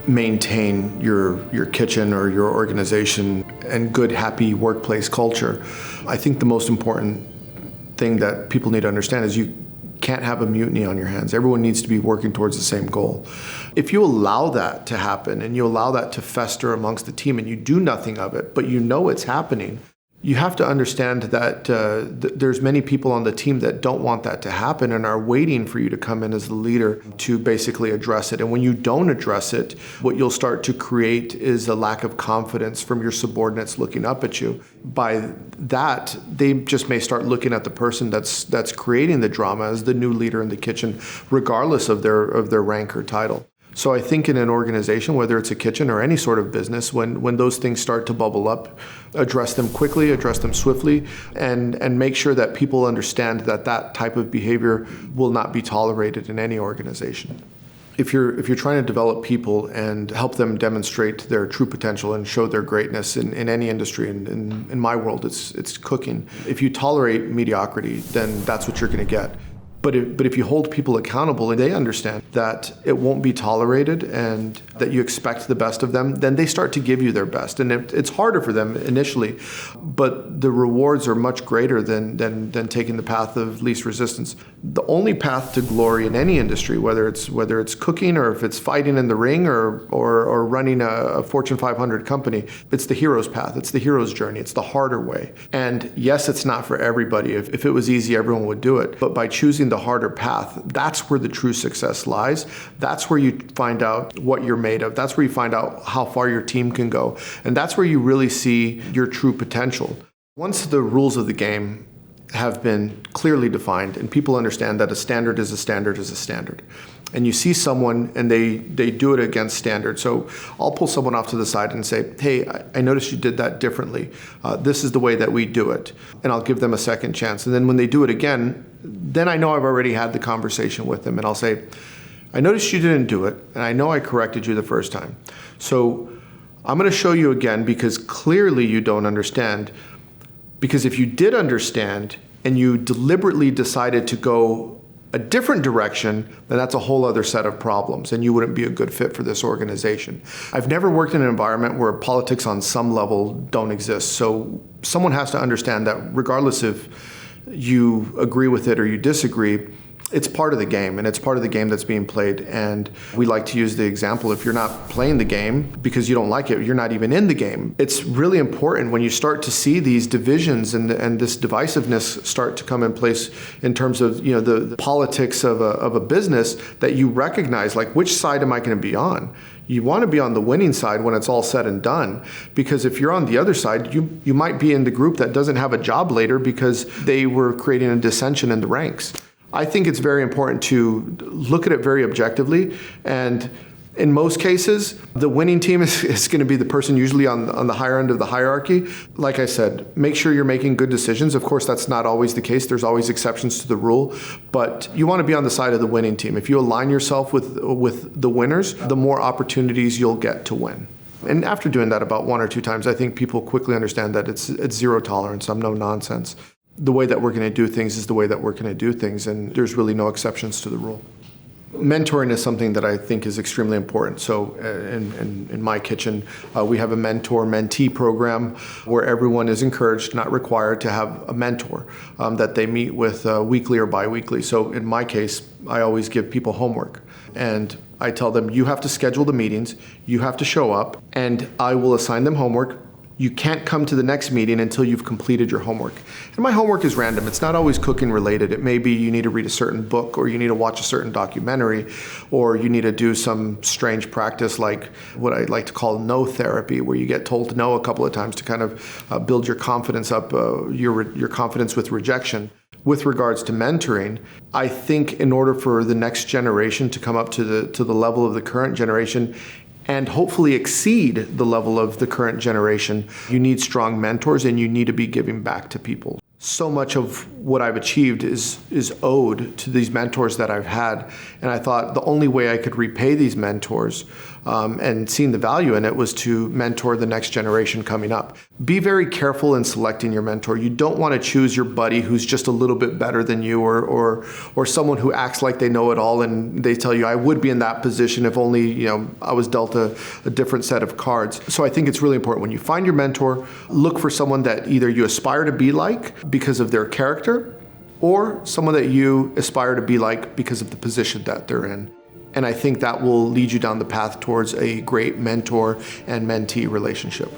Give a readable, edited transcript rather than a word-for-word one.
maintain your kitchen or your organization and good, happy workplace culture, I think the most important thing that people need to understand is you can't have a mutiny on your hands. Everyone needs to be working towards the same goal. If you allow that to happen and you allow that to fester amongst the team and you do nothing of it, but you know it's happening, you have to understand that there's many people on the team that don't want that to happen and are waiting for you to come in as the leader to basically address it. And when you don't address it, what you'll start to create is a lack of confidence from your subordinates looking up at you. By that, they just may start looking at the person that's creating the drama as the new leader in the kitchen, regardless of their rank or title. So I think in an organization, whether it's a kitchen or any sort of business, when those things start to bubble up, address them quickly, address them swiftly, and make sure that people understand that type of behavior will not be tolerated in any organization. If you're trying to develop people and help them demonstrate their true potential and show their greatness in any industry, in my world, it's cooking. If you tolerate mediocrity, then that's what you're going to get. But if you hold people accountable and they understand that it won't be tolerated and that you expect the best of them, then they start to give you their best. And it's harder for them initially, but the rewards are much greater than taking the path of least resistance. The only path to glory in any industry, whether it's cooking or if it's fighting in the ring or running a Fortune 500 company, it's the hero's path. It's the hero's journey. It's the harder way. And yes, it's not for everybody. If it was easy, everyone would do it. But by choosing the harder path, that's where the true success lies. That's where you find out what you're made of. That's where you find out how far your team can go. And that's where you really see your true potential. Once the rules of the game have been clearly defined and people understand that a standard is a standard is a standard, and you see someone and they do it against standard. So I'll pull someone off to the side and say, hey, I noticed you did that differently. This is the way that we do it. And I'll give them a second chance. And then when they do it again, then I know I've already had the conversation with them. And I'll say, I noticed you didn't do it. And I know I corrected you the first time. So I'm going to show you again because clearly you don't understand. Because if you did understand and you deliberately decided to go a different direction, then that's a whole other set of problems, and you wouldn't be a good fit for this organization. I've never worked in an environment where politics on some level don't exist, so someone has to understand that regardless if you agree with it or you disagree, it's part of the game, and it's part of the game that's being played. And we like to use the example, if you're not playing the game because you don't like it, you're not even in the game. It's really important when you start to see these divisions and this divisiveness start to come in place in terms of the politics of a business, that you recognize, like, which side am I going to be on? You want to be on the winning side when it's all said and done, because if you're on the other side, you might be in the group that doesn't have a job later because they were creating a dissension in the ranks. I think it's very important to look at it very objectively, and in most cases, the winning team is going to be the person usually on the higher end of the hierarchy. Like I said, make sure you're making good decisions. Of course, that's not always the case. There's always exceptions to the rule, but you want to be on the side of the winning team. If you align yourself with the winners, the more opportunities you'll get to win. And after doing that about one or two times, I think people quickly understand that it's zero tolerance. I'm no nonsense. The way that we're going to do things is the way that we're going to do things, and there's really no exceptions to the rule. Mentoring is something that I think is extremely important. So in my kitchen, we have a mentor-mentee program where everyone is encouraged, not required, to have a mentor that they meet with weekly or biweekly. So in my case, I always give people homework. And I tell them, you have to schedule the meetings, you have to show up, and I will assign them homework. You can't come to the next meeting until you've completed your homework. And my homework is random. It's not always cooking related. It may be you need to read a certain book, or you need to watch a certain documentary, or you need to do some strange practice like what I like to call no therapy, where you get told no a couple of times to kind of build your confidence up, your confidence with rejection. With regards to mentoring, I think in order for the next generation to come up to the level of the current generation, and hopefully exceed the level of the current generation, you need strong mentors and you need to be giving back to people. So much of what I've achieved is owed to these mentors that I've had. And I thought the only way I could repay these mentors and seeing the value in it was to mentor the next generation coming up. Be very careful in selecting your mentor. You don't want to choose your buddy who's just a little bit better than you, or someone who acts like they know it all and they tell you, I would be in that position if only I was dealt a different set of cards. So I think it's really important when you find your mentor, look for someone that either you aspire to be like because of their character, or someone that you aspire to be like because of the position that they're in. And I think that will lead you down the path towards a great mentor and mentee relationship.